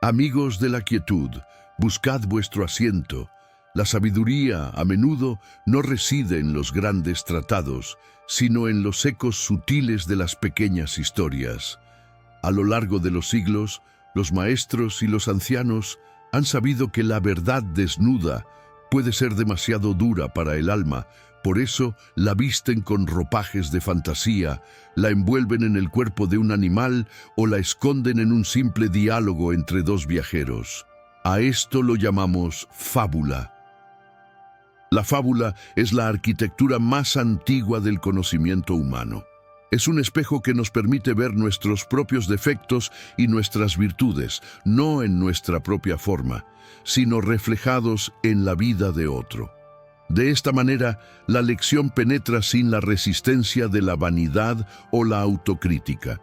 Amigos de la quietud, buscad vuestro asiento. La sabiduría, a menudo, no reside en los grandes tratados, sino en los ecos sutiles de las pequeñas historias. A lo largo de los siglos, los maestros y los ancianos han sabido que la verdad desnuda puede ser demasiado dura para el alma. Por eso la visten con ropajes de fantasía, la envuelven en el cuerpo de un animal o la esconden en un simple diálogo entre dos viajeros. A esto lo llamamos fábula. La fábula es la arquitectura más antigua del conocimiento humano. Es un espejo que nos permite ver nuestros propios defectos y nuestras virtudes, no en nuestra propia forma, sino reflejados en la vida de otro. De esta manera, la lección penetra sin la resistencia de la vanidad o la autocrítica.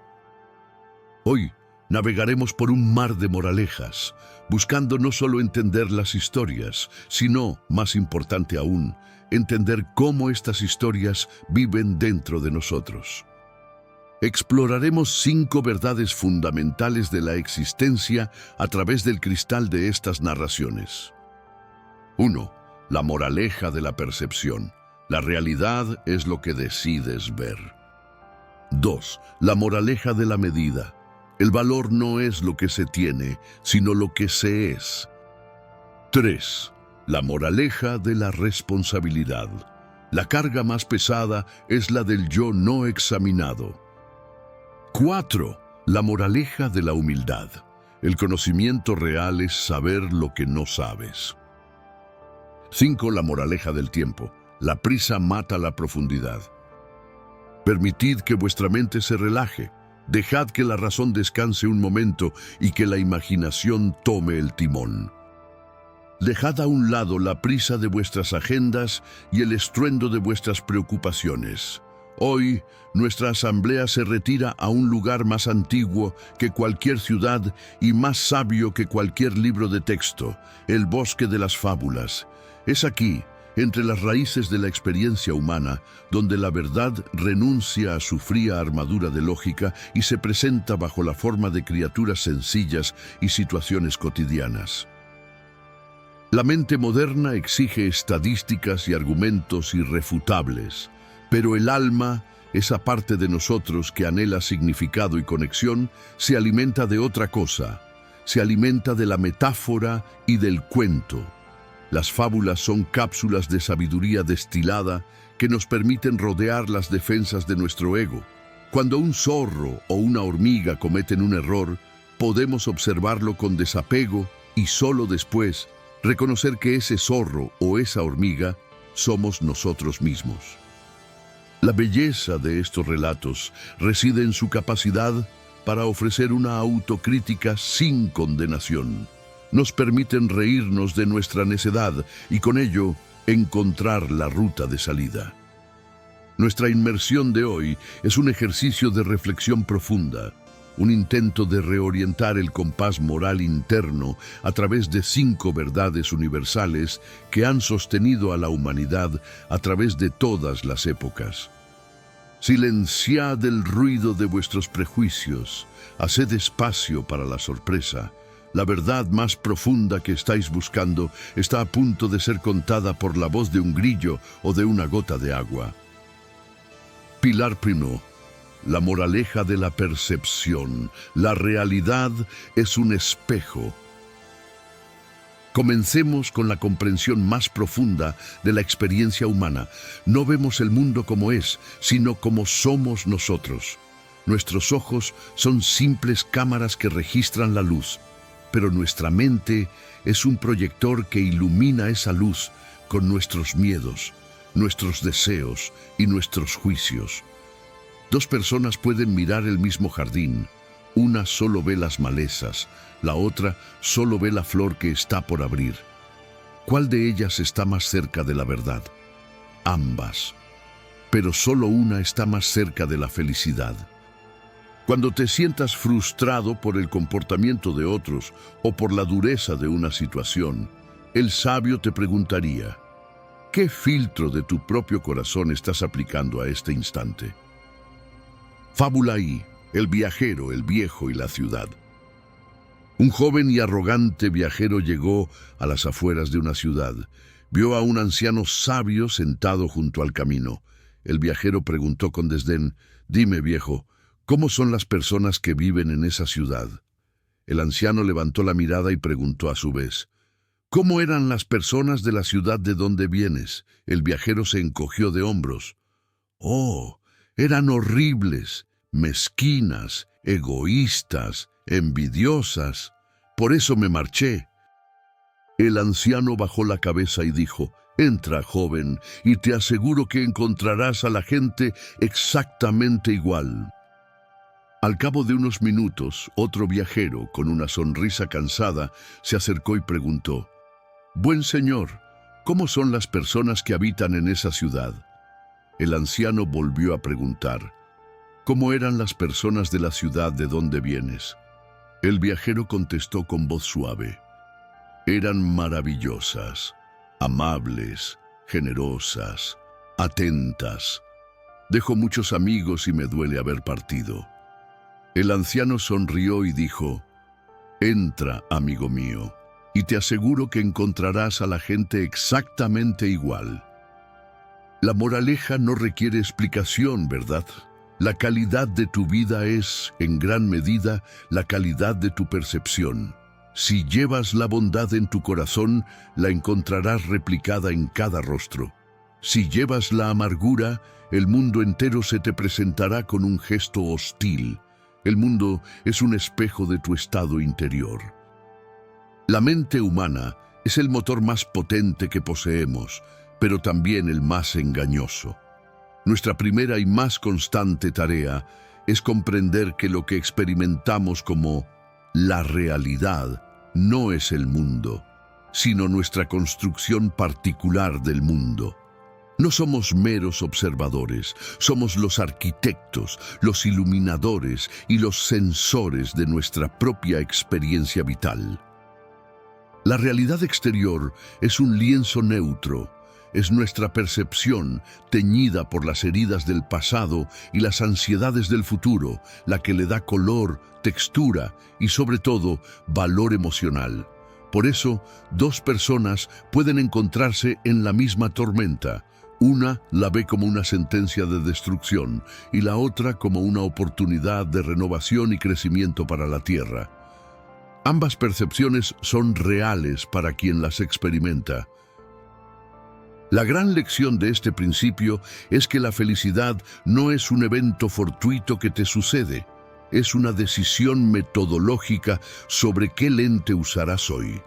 Hoy navegaremos por un mar de moralejas, buscando no solo entender las historias, sino, más importante aún, entender cómo estas historias viven dentro de nosotros. Exploraremos 5 verdades fundamentales de la existencia a través del cristal de estas narraciones. 1. La moraleja de la percepción. La realidad es lo que decides ver. 2. La moraleja de la medida. El valor no es lo que se tiene, sino lo que se es. 3. La moraleja de la responsabilidad. La carga más pesada es la del yo no examinado. 4. La moraleja de la humildad. El conocimiento real es saber lo que no sabes. 5. La moraleja del tiempo. La prisa mata la profundidad. Permitid que vuestra mente se relaje. Dejad que la razón descanse un momento y que la imaginación tome el timón. Dejad a un lado la prisa de vuestras agendas y el estruendo de vuestras preocupaciones. Hoy, nuestra asamblea se retira a un lugar más antiguo que cualquier ciudad y más sabio que cualquier libro de texto, el bosque de las fábulas. Es aquí, entre las raíces de la experiencia humana, donde la verdad renuncia a su fría armadura de lógica y se presenta bajo la forma de criaturas sencillas y situaciones cotidianas. La mente moderna exige estadísticas y argumentos irrefutables, pero el alma, esa parte de nosotros que anhela significado y conexión, se alimenta de otra cosa, se alimenta de la metáfora y del cuento. Las fábulas son cápsulas de sabiduría destilada que nos permiten rodear las defensas de nuestro ego. Cuando un zorro o una hormiga cometen un error, podemos observarlo con desapego y solo después reconocer que ese zorro o esa hormiga somos nosotros mismos. La belleza de estos relatos reside en su capacidad para ofrecer una autocrítica sin condenación. Nos permiten reírnos de nuestra necedad y con ello encontrar la ruta de salida. Nuestra inmersión de hoy es un ejercicio de reflexión profunda, un intento de reorientar el compás moral interno a través de 5 verdades universales que han sostenido a la humanidad a través de todas las épocas. Silenciad el ruido de vuestros prejuicios, haced espacio para la sorpresa. La verdad más profunda que estáis buscando está a punto de ser contada por la voz de un grillo o de una gota de agua. Pilar I. La moraleja de la percepción. La realidad es un espejo. Comencemos con la comprensión más profunda de la experiencia humana. No vemos el mundo como es, sino como somos nosotros. Nuestros ojos son simples cámaras que registran la luz, pero nuestra mente es un proyector que ilumina esa luz con nuestros miedos, nuestros deseos y nuestros juicios. 2 personas pueden mirar el mismo jardín. Una solo ve las malezas, la otra solo ve la flor que está por abrir. ¿Cuál de ellas está más cerca de la verdad? Ambas. Pero solo una está más cerca de la felicidad. Cuando te sientas frustrado por el comportamiento de otros o por la dureza de una situación, el sabio te preguntaría, ¿qué filtro de tu propio corazón estás aplicando a este instante? Fábula I. El viajero, el viejo y la ciudad. Un joven y arrogante viajero llegó a las afueras de una ciudad. Vio a un anciano sabio sentado junto al camino. El viajero preguntó con desdén: «Dime, viejo, ¿cómo son las personas que viven en esa ciudad?». El anciano levantó la mirada y preguntó a su vez: «¿Cómo eran las personas de la ciudad de donde vienes?». El viajero se encogió de hombros. «Oh, eran horribles, mezquinas, egoístas, envidiosas. Por eso me marché». El anciano bajó la cabeza y dijo: «Entra, joven, y te aseguro que encontrarás a la gente exactamente igual». Al cabo de unos minutos, otro viajero, con una sonrisa cansada, se acercó y preguntó: «Buen señor, ¿cómo son las personas que habitan en esa ciudad?». El anciano volvió a preguntar: «¿Cómo eran las personas de la ciudad de donde vienes?». El viajero contestó con voz suave: «Eran maravillosas, amables, generosas, atentas. Dejo muchos amigos y me duele haber partido». El anciano sonrió y dijo: «Entra, amigo mío, y te aseguro que encontrarás a la gente exactamente igual». La moraleja no requiere explicación, ¿verdad? La calidad de tu vida es, en gran medida, la calidad de tu percepción. Si llevas la bondad en tu corazón, la encontrarás replicada en cada rostro. Si llevas la amargura, el mundo entero se te presentará con un gesto hostil. El mundo es un espejo de tu estado interior. La mente humana es el motor más potente que poseemos, pero también el más engañoso. Nuestra primera y más constante tarea es comprender que lo que experimentamos como la realidad no es el mundo, sino nuestra construcción particular del mundo. No somos meros observadores, somos los arquitectos, los iluminadores y los sensores de nuestra propia experiencia vital. La realidad exterior es un lienzo neutro. Es nuestra percepción, teñida por las heridas del pasado y las ansiedades del futuro, la que le da color, textura y, sobre todo, valor emocional. Por eso, dos personas pueden encontrarse en la misma tormenta. Una la ve como una sentencia de destrucción y la otra como una oportunidad de renovación y crecimiento para la tierra. Ambas percepciones son reales para quien las experimenta. La gran lección de este principio es que la felicidad no es un evento fortuito que te sucede, es una decisión metodológica sobre qué lente usarás hoy.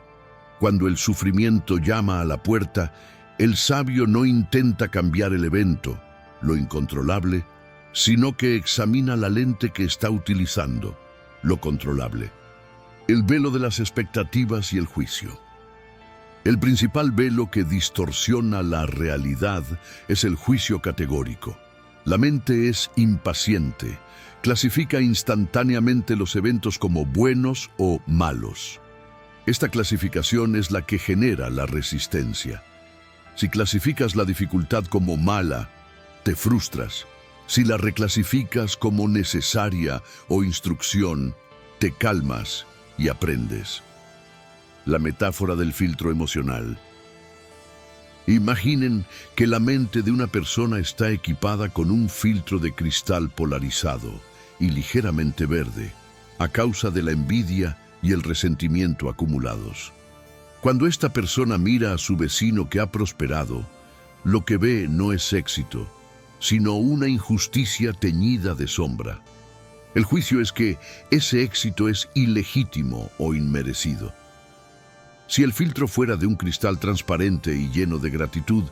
Cuando el sufrimiento llama a la puerta, el sabio no intenta cambiar el evento, lo incontrolable, sino que examina la lente que está utilizando, lo controlable. El velo de las expectativas y el juicio. El principal velo que distorsiona la realidad es el juicio categórico. La mente es impaciente, clasifica instantáneamente los eventos como buenos o malos. Esta clasificación es la que genera la resistencia. Si clasificas la dificultad como mala, te frustras. Si la reclasificas como necesaria o instrucción, te calmas y aprendes. La metáfora del filtro emocional. Imaginen que la mente de una persona está equipada con un filtro de cristal polarizado y ligeramente verde, a causa de la envidia y el resentimiento acumulados. Cuando esta persona mira a su vecino que ha prosperado, lo que ve no es éxito, sino una injusticia teñida de sombra. El juicio es que ese éxito es ilegítimo o inmerecido. Si el filtro fuera de un cristal transparente y lleno de gratitud,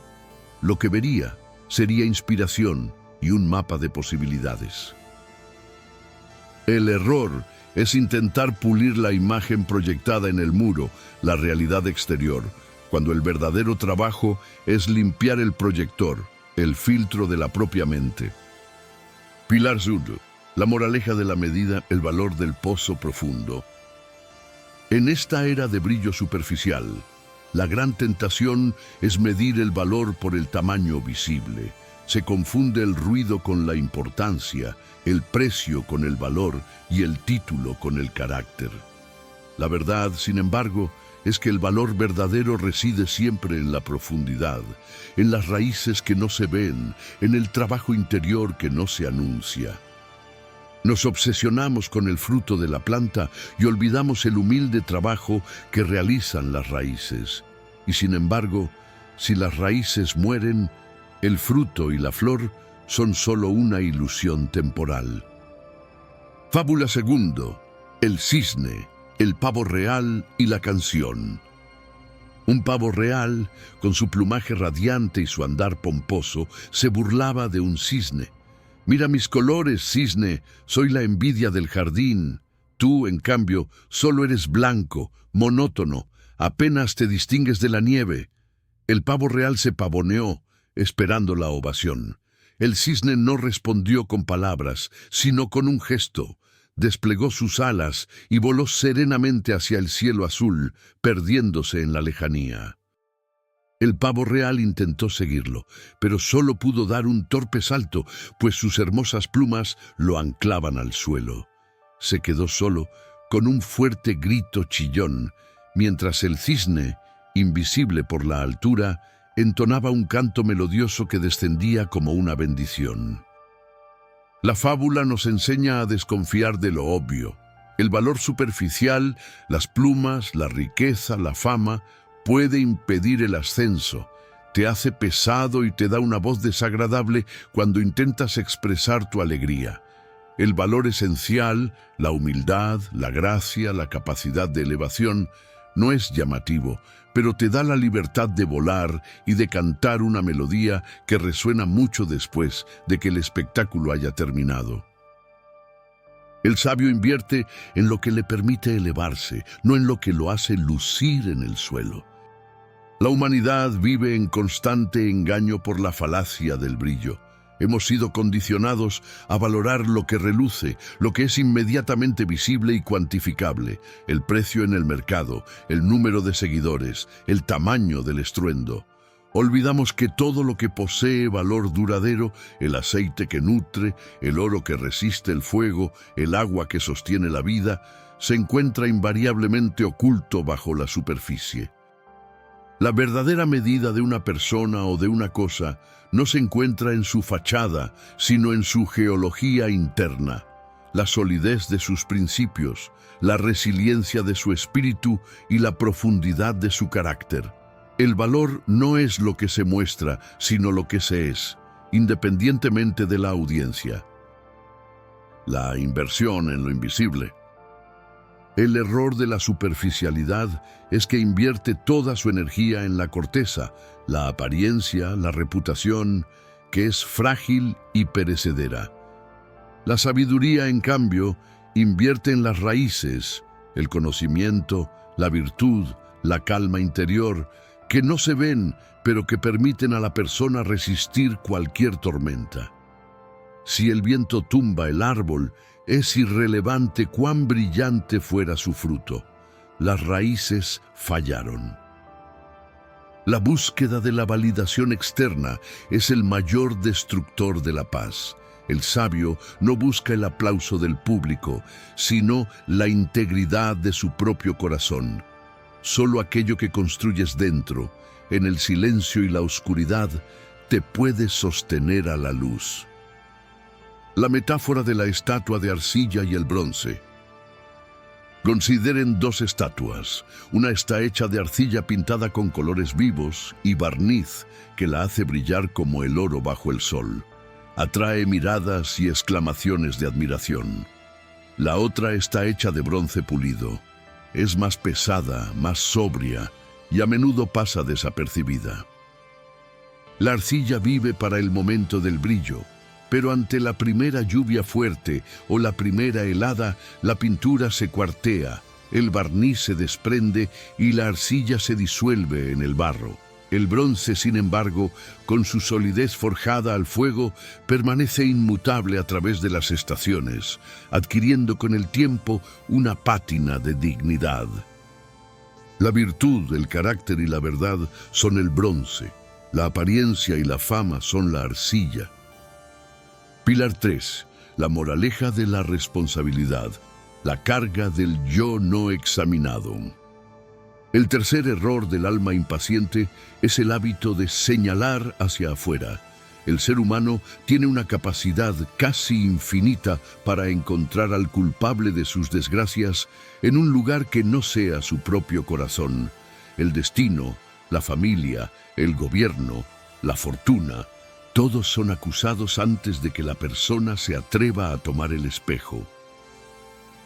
lo que vería sería inspiración y un mapa de posibilidades. El error es intentar pulir la imagen proyectada en el muro, la realidad exterior, cuando el verdadero trabajo es limpiar el proyector, el filtro de la propia mente. Pilar Zundo, la moraleja de la medida, el valor del pozo profundo. En esta era de brillo superficial, la gran tentación es medir el valor por el tamaño visible. Se confunde el ruido con la importancia, el precio con el valor y el título con el carácter. La verdad, sin embargo, es que el valor verdadero reside siempre en la profundidad, en las raíces que no se ven, en el trabajo interior que no se anuncia. Nos obsesionamos con el fruto de la planta y olvidamos el humilde trabajo que realizan las raíces. Y sin embargo, si las raíces mueren, el fruto y la flor son solo una ilusión temporal. Fábula segundo: el cisne, el pavo real y la canción. Un pavo real, con su plumaje radiante y su andar pomposo, se burlaba de un cisne. «Mira mis colores, cisne, soy la envidia del jardín. Tú, en cambio, solo eres blanco, monótono, apenas te distingues de la nieve». El pavo real se pavoneó, esperando la ovación. El cisne no respondió con palabras, sino con un gesto. Desplegó sus alas y voló serenamente hacia el cielo azul, perdiéndose en la lejanía. El pavo real intentó seguirlo, pero solo pudo dar un torpe salto, pues sus hermosas plumas lo anclaban al suelo. Se quedó solo, con un fuerte grito chillón, mientras el cisne, invisible por la altura, entonaba un canto melodioso que descendía como una bendición. La fábula nos enseña a desconfiar de lo obvio. El valor superficial, las plumas, la riqueza, la fama, puede impedir el ascenso. Te hace pesado y te da una voz desagradable cuando intentas expresar tu alegría. El valor esencial, la humildad, la gracia, la capacidad de elevación, no es llamativo, pero te da la libertad de volar y de cantar una melodía que resuena mucho después de que el espectáculo haya terminado. El sabio invierte en lo que le permite elevarse, no en lo que lo hace lucir en el suelo. La humanidad vive en constante engaño por la falacia del brillo. Hemos sido condicionados a valorar lo que reluce, lo que es inmediatamente visible y cuantificable, el precio en el mercado, el número de seguidores, el tamaño del estruendo. Olvidamos que todo lo que posee valor duradero, el aceite que nutre, el oro que resiste el fuego, el agua que sostiene la vida, se encuentra invariablemente oculto bajo la superficie. La verdadera medida de una persona o de una cosa no se encuentra en su fachada, sino en su geología interna, la solidez de sus principios, la resiliencia de su espíritu y la profundidad de su carácter. El valor no es lo que se muestra, sino lo que se es, independientemente de la audiencia. La inversión en lo invisible. El error de la superficialidad es que invierte toda su energía en la corteza, la apariencia, la reputación, que es frágil y perecedera. La sabiduría, en cambio, invierte en las raíces, el conocimiento, la virtud, la calma interior, que no se ven, pero que permiten a la persona resistir cualquier tormenta. Si el viento tumba el árbol, es irrelevante cuán brillante fuera su fruto. Las raíces fallaron. La búsqueda de la validación externa es el mayor destructor de la paz. El sabio no busca el aplauso del público, sino la integridad de su propio corazón. Solo aquello que construyes dentro, en el silencio y la oscuridad, te puede sostener a la luz. La metáfora de la estatua de arcilla y el bronce. Consideren dos estatuas. Una está hecha de arcilla pintada con colores vivos y barniz que la hace brillar como el oro bajo el sol. Atrae miradas y exclamaciones de admiración. La otra está hecha de bronce pulido. Es más pesada, más sobria y a menudo pasa desapercibida. La arcilla vive para el momento del brillo, pero ante la primera lluvia fuerte o la primera helada, la pintura se cuartea, el barniz se desprende y la arcilla se disuelve en el barro. El bronce, sin embargo, con su solidez forjada al fuego, permanece inmutable a través de las estaciones, adquiriendo con el tiempo una pátina de dignidad. La virtud, el carácter y la verdad son el bronce, la apariencia y la fama son la arcilla. Pilar 3. La moraleja de la responsabilidad. la carga del yo no examinado. El tercer error del alma impaciente es el hábito de señalar hacia afuera. El ser humano tiene una capacidad casi infinita para encontrar al culpable de sus desgracias en un lugar que no sea su propio corazón. El destino, la familia, el gobierno, la fortuna, todos son acusados antes de que la persona se atreva a tomar el espejo.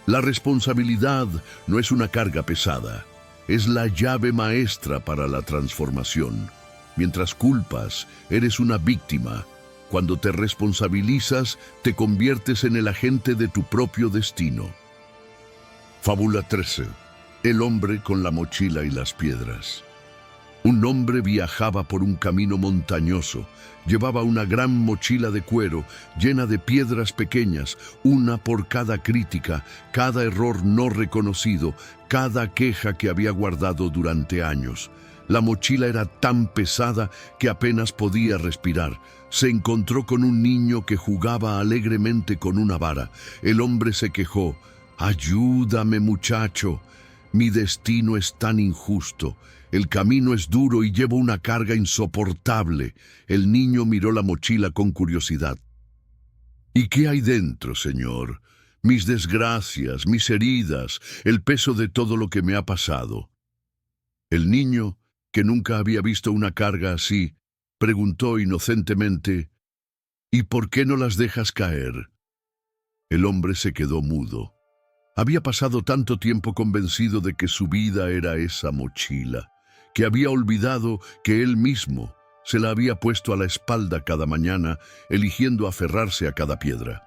La responsabilidad no es una carga pesada, es la llave maestra para la transformación. Mientras culpas, eres una víctima. Cuando te responsabilizas, te conviertes en el agente de tu propio destino. Fábula 13. El hombre con la mochila y las piedras. Un hombre viajaba por un camino montañoso. Llevaba una gran mochila de cuero llena de piedras pequeñas, una por cada crítica, cada error no reconocido, cada queja que había guardado durante años. La mochila era tan pesada que apenas podía respirar. Se encontró con un niño que jugaba alegremente con una vara. El hombre se quejó: «Ayúdame, muchacho. Mi destino es tan injusto. El camino es duro y llevo una carga insoportable». El niño miró la mochila con curiosidad. «¿Y qué hay dentro, señor? Mis desgracias, mis heridas, el peso de todo lo que me ha pasado». El niño, que nunca había visto una carga así, preguntó inocentemente: «¿Y por qué no las dejas caer?». El hombre se quedó mudo. Había pasado tanto tiempo convencido de que su vida era esa mochila, que había olvidado que él mismo se la había puesto a la espalda cada mañana, eligiendo aferrarse a cada piedra.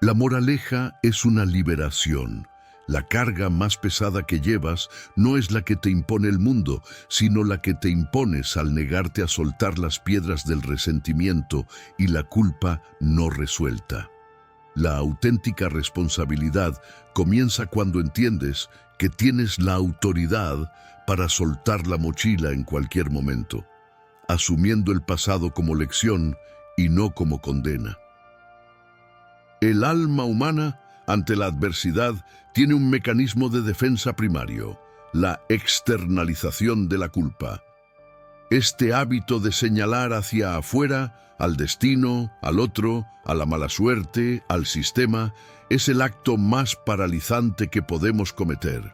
La moraleja es una liberación. La carga más pesada que llevas no es la que te impone el mundo, sino la que te impones al negarte a soltar las piedras del resentimiento y la culpa no resuelta. La auténtica responsabilidad comienza cuando entiendes que tienes la autoridad para soltar la mochila en cualquier momento, asumiendo el pasado como lección y no como condena. El alma humana, ante la adversidad, tiene un mecanismo de defensa primario: la externalización de la culpa. Este hábito de señalar hacia afuera, al destino, al otro, a la mala suerte, al sistema, es el acto más paralizante que podemos cometer.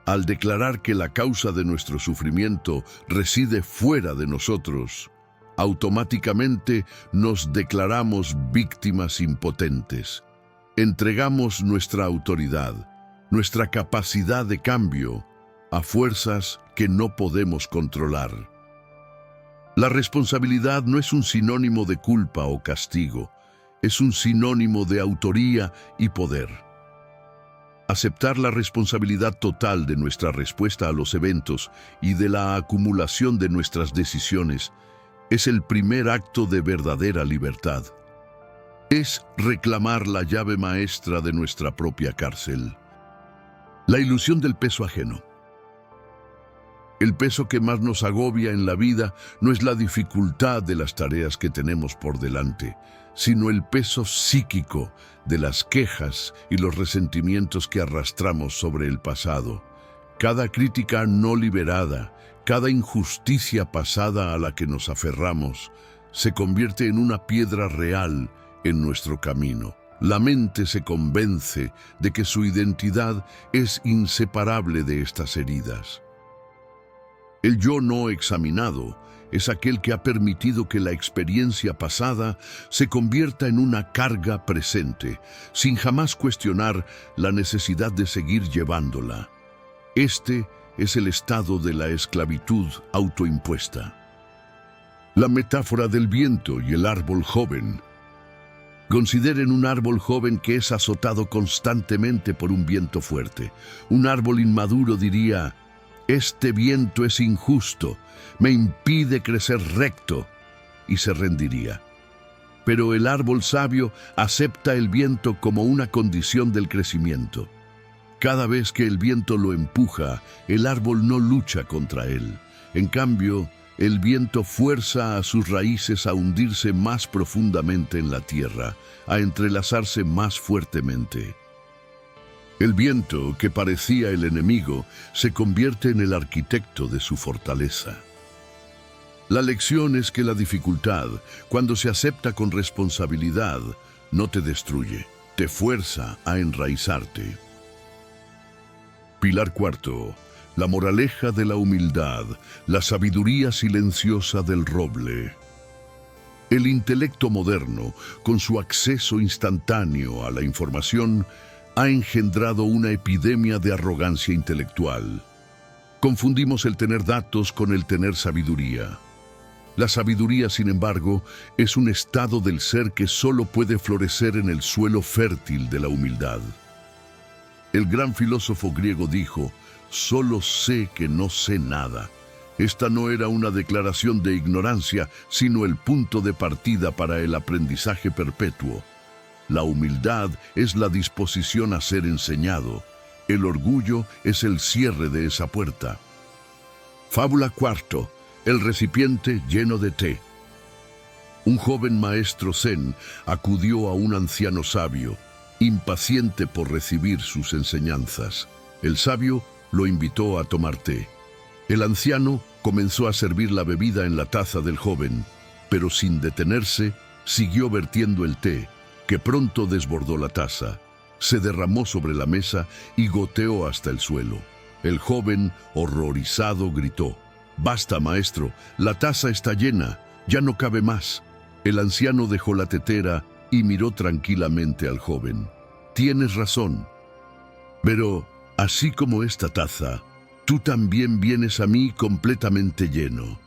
Al declarar que la causa de nuestro sufrimiento reside fuera de nosotros, automáticamente nos declaramos víctimas impotentes. Entregamos nuestra autoridad, nuestra capacidad de cambio, a fuerzas que no podemos controlar. La responsabilidad no es un sinónimo de culpa o castigo, es un sinónimo de autoría y poder. Aceptar la responsabilidad total de nuestra respuesta a los eventos y de la acumulación de nuestras decisiones es el primer acto de verdadera libertad. Es reclamar la llave maestra de nuestra propia cárcel. La ilusión del peso ajeno. El peso que más nos agobia en la vida no es la dificultad de las tareas que tenemos por delante, sino el peso psíquico de las quejas y los resentimientos que arrastramos sobre el pasado. Cada crítica no liberada, cada injusticia pasada a la que nos aferramos, se convierte en una piedra real en nuestro camino. La mente se convence de que su identidad es inseparable de estas heridas. El yo no examinado es aquel que ha permitido que la experiencia pasada se convierta en una carga presente, sin jamás cuestionar la necesidad de seguir llevándola. Este es el estado de la esclavitud autoimpuesta. La metáfora del viento y el árbol joven. Consideren un árbol joven que es azotado constantemente por un viento fuerte. Un árbol inmaduro diría: «Este viento es injusto, me impide crecer recto», y se rendiría. Pero el árbol sabio acepta el viento como una condición del crecimiento. Cada vez que el viento lo empuja, el árbol no lucha contra él. En cambio, el viento fuerza a sus raíces a hundirse más profundamente en la tierra, a entrelazarse más fuertemente. El viento, que parecía el enemigo, se convierte en el arquitecto de su fortaleza. La lección es que la dificultad, cuando se acepta con responsabilidad, no te destruye, te fuerza a enraizarte. Pilar cuarto. La moraleja de la humildad, la sabiduría silenciosa del roble. El intelecto moderno, con su acceso instantáneo a la información, ha engendrado una epidemia de arrogancia intelectual. Confundimos el tener datos con el tener sabiduría. La sabiduría, sin embargo, es un estado del ser que solo puede florecer en el suelo fértil de la humildad. El gran filósofo griego dijo: «Solo sé que no sé nada». Esta no era una declaración de ignorancia, sino el punto de partida para el aprendizaje perpetuo. La humildad es la disposición a ser enseñado. El orgullo es el cierre de esa puerta. Fábula cuarto. El recipiente lleno de té. Un joven maestro zen acudió a un anciano sabio, impaciente por recibir sus enseñanzas. El sabio lo invitó a tomar té. El anciano comenzó a servir la bebida en la taza del joven, pero sin detenerse, siguió vertiendo el té, que pronto desbordó la taza, se derramó sobre la mesa y goteó hasta el suelo. El joven, horrorizado, gritó: «Basta, maestro, la taza está llena, ya no cabe más». El anciano dejó la tetera y miró tranquilamente al joven. «Tienes razón, pero así como esta taza, tú también vienes a mí completamente lleno,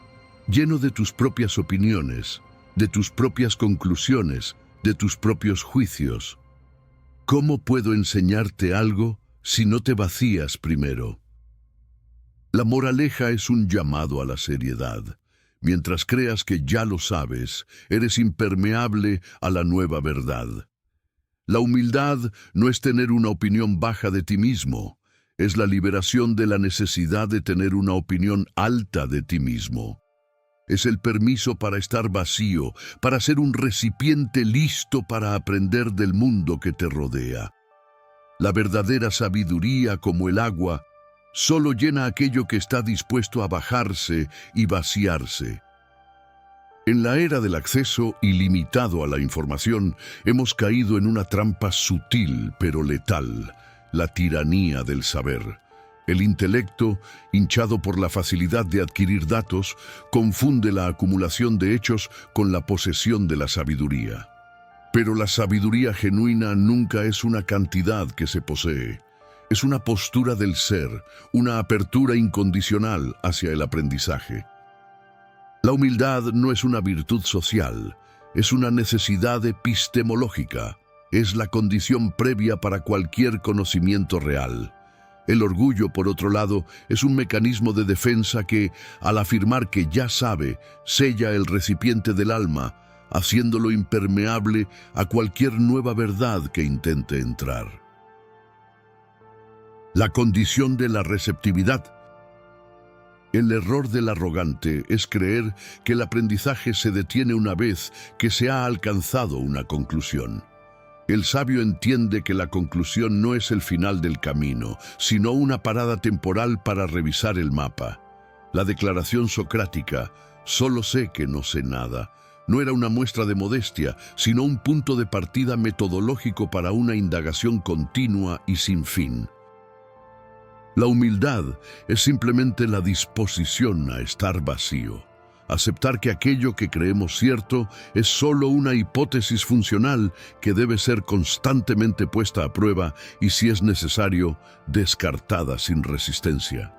lleno de tus propias opiniones, de tus propias conclusiones, de tus propios juicios. ¿Cómo puedo enseñarte algo si no te vacías primero?». La moraleja es un llamado a la seriedad. Mientras creas que ya lo sabes, eres impermeable a la nueva verdad. La humildad no es tener una opinión baja de ti mismo, es la liberación de la necesidad de tener una opinión alta de ti mismo. Es el permiso para estar vacío, para ser un recipiente listo para aprender del mundo que te rodea. La verdadera sabiduría, como el agua, solo llena aquello que está dispuesto a bajarse y vaciarse. En la era del acceso ilimitado a la información, hemos caído en una trampa sutil pero letal: la tiranía del saber. El intelecto, hinchado por la facilidad de adquirir datos, confunde la acumulación de hechos con la posesión de la sabiduría. Pero la sabiduría genuina nunca es una cantidad que se posee. Es una postura del ser, una apertura incondicional hacia el aprendizaje. La humildad no es una virtud social, es una necesidad epistemológica. Es la condición previa para cualquier conocimiento real. El orgullo, por otro lado, es un mecanismo de defensa que, al afirmar que ya sabe, sella el recipiente del alma, haciéndolo impermeable a cualquier nueva verdad que intente entrar. La condición de la receptividad. El error del arrogante es creer que el aprendizaje se detiene una vez que se ha alcanzado una conclusión. El sabio entiende que la conclusión no es el final del camino, sino una parada temporal para revisar el mapa. La declaración socrática, «solo sé que no sé nada», no era una muestra de modestia, sino un punto de partida metodológico para una indagación continua y sin fin. La humildad es simplemente la disposición a estar vacío. Aceptar que aquello que creemos cierto es solo una hipótesis funcional que debe ser constantemente puesta a prueba y, si es necesario, descartada sin resistencia.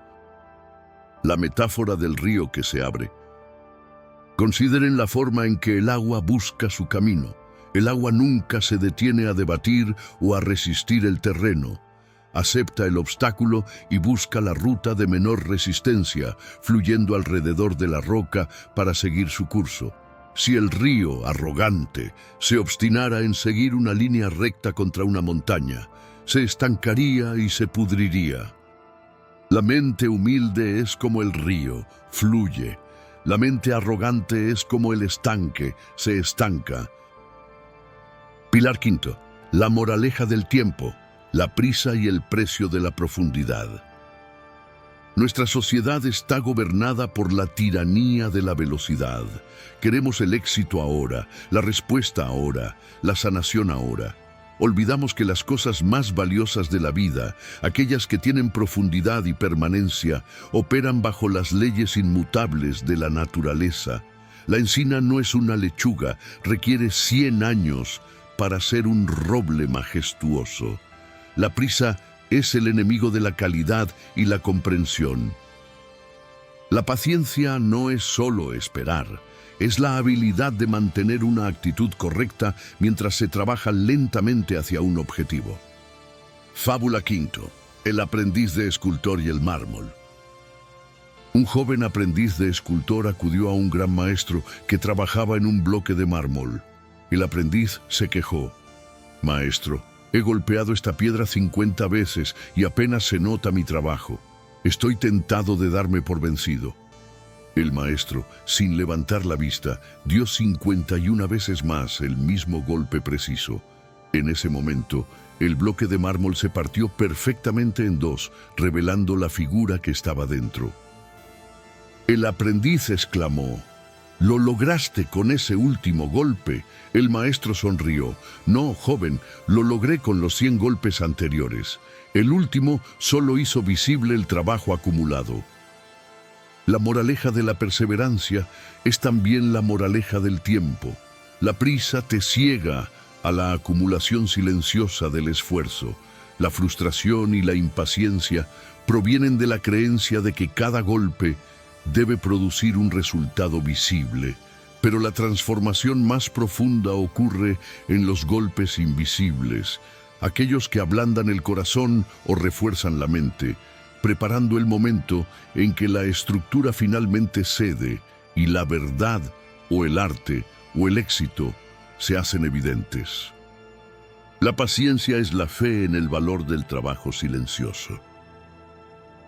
La metáfora del río que se abre. Consideren la forma en que el agua busca su camino. El agua nunca se detiene a debatir o a resistir el terreno. Acepta el obstáculo y busca la ruta de menor resistencia, fluyendo alrededor de la roca para seguir su curso. Si el río, arrogante, se obstinara en seguir una línea recta contra una montaña, se estancaría y se pudriría. La mente humilde es como el río, fluye. La mente arrogante es como el estanque, se estanca. Pilar quinto. La moraleja del tiempo. la prisa y el precio de la profundidad. Nuestra sociedad está gobernada por la tiranía de la velocidad. Queremos el éxito ahora, la respuesta ahora, la sanación ahora. Olvidamos que las cosas más valiosas de la vida, aquellas que tienen profundidad y permanencia, operan bajo las leyes inmutables de la naturaleza. La encina no es una lechuga, requiere 100 años para ser un roble majestuoso. La prisa es el enemigo de la calidad y la comprensión. La paciencia no es solo esperar, es la habilidad de mantener una actitud correcta mientras se trabaja lentamente hacia un objetivo. Fábula quinto: el aprendiz de escultor y el mármol. Un joven aprendiz de escultor acudió a un gran maestro que trabajaba en un bloque de mármol. El aprendiz se quejó: «Maestro, he golpeado esta piedra 50 veces y apenas se nota mi trabajo. Estoy tentado de darme por vencido». El maestro, sin levantar la vista, dio 51 veces más el mismo golpe preciso. En ese momento, el bloque de mármol se partió perfectamente en dos, revelando la figura que estaba dentro. El aprendiz exclamó: «Lo lograste con ese último golpe». El maestro sonrió: «No, joven, lo logré con los 100 golpes anteriores. El último solo hizo visible el trabajo acumulado». La moraleja de la perseverancia es también la moraleja del tiempo. La prisa te ciega a la acumulación silenciosa del esfuerzo. La frustración y la impaciencia provienen de la creencia de que cada golpe debe producir un resultado visible, pero la transformación más profunda ocurre en los golpes invisibles, aquellos que ablandan el corazón o refuerzan la mente, preparando el momento en que la estructura finalmente cede y la verdad o el arte o el éxito se hacen evidentes. La paciencia es la fe en el valor del trabajo silencioso.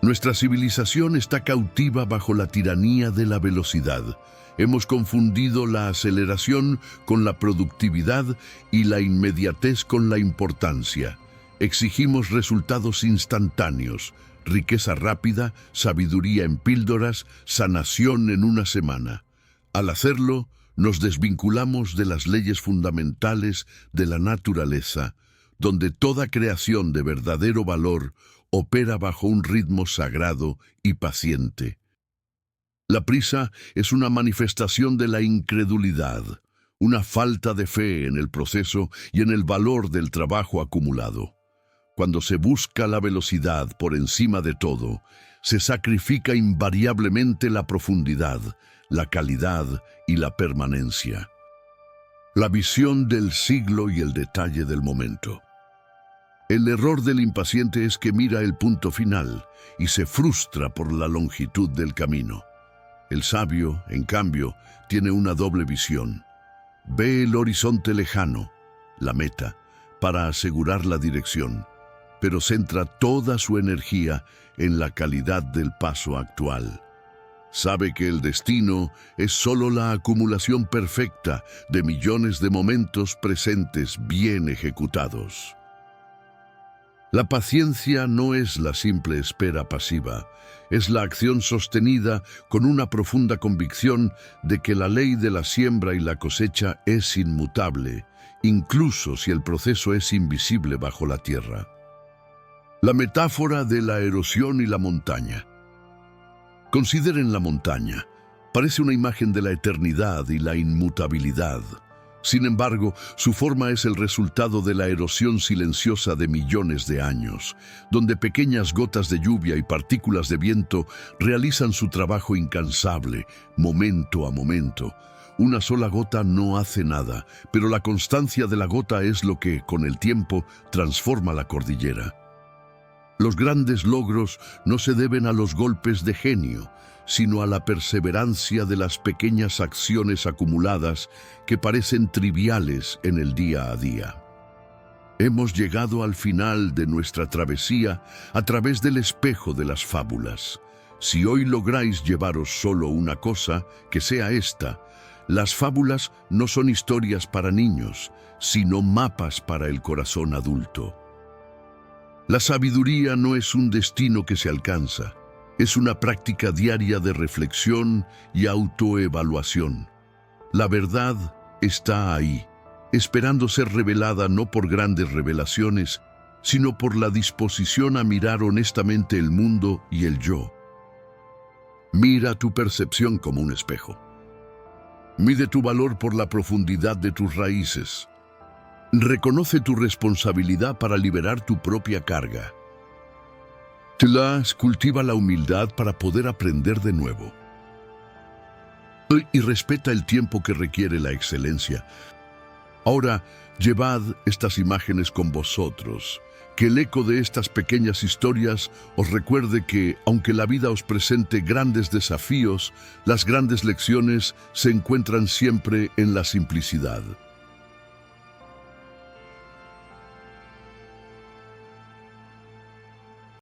Nuestra civilización está cautiva bajo la tiranía de la velocidad. Hemos confundido la aceleración con la productividad y la inmediatez con la importancia. Exigimos resultados instantáneos, riqueza rápida, sabiduría en píldoras, sanación en una semana. Al hacerlo, nos desvinculamos de las leyes fundamentales de la naturaleza, donde toda creación de verdadero valor opera bajo un ritmo sagrado y paciente. La prisa es una manifestación de la incredulidad, una falta de fe en el proceso y en el valor del trabajo acumulado. Cuando se busca la velocidad por encima de todo, se sacrifica invariablemente la profundidad, la calidad y la permanencia. La visión del siglo y el detalle del momento. El error del impaciente es que mira el punto final y se frustra por la longitud del camino. El sabio, en cambio, tiene una doble visión. Ve el horizonte lejano, la meta, para asegurar la dirección, pero centra toda su energía en la calidad del paso actual. Sabe que el destino es solo la acumulación perfecta de millones de momentos presentes bien ejecutados. La paciencia no es la simple espera pasiva, es la acción sostenida con una profunda convicción de que la ley de la siembra y la cosecha es inmutable, incluso si el proceso es invisible bajo la tierra. La metáfora de la erosión y la montaña. Consideren la montaña. Parece una imagen de la eternidad y la inmutabilidad. Sin embargo, su forma es el resultado de la erosión silenciosa de millones de años, donde pequeñas gotas de lluvia y partículas de viento realizan su trabajo incansable, momento a momento. Una sola gota no hace nada, pero la constancia de la gota es lo que, con el tiempo, transforma la cordillera. Los grandes logros no se deben a los golpes de genio, sino a la perseverancia de las pequeñas acciones acumuladas que parecen triviales en el día a día. Hemos llegado al final de nuestra travesía a través del espejo de las fábulas. Si hoy lográis llevaros solo una cosa, que sea esta: las fábulas no son historias para niños, sino mapas para el corazón adulto. La sabiduría no es un destino que se alcanza, es una práctica diaria de reflexión y autoevaluación. La verdad está ahí, esperando ser revelada no por grandes revelaciones, sino por la disposición a mirar honestamente el mundo y el yo. Mira tu percepción como un espejo. Mide tu valor por la profundidad de tus raíces. Reconoce tu responsabilidad para liberar tu propia carga. Cultiva la humildad para poder aprender de nuevo. Y respeta el tiempo que requiere la excelencia. Ahora, llevad estas imágenes con vosotros. Que el eco de estas pequeñas historias os recuerde que, aunque la vida os presente grandes desafíos, las grandes lecciones se encuentran siempre en la simplicidad.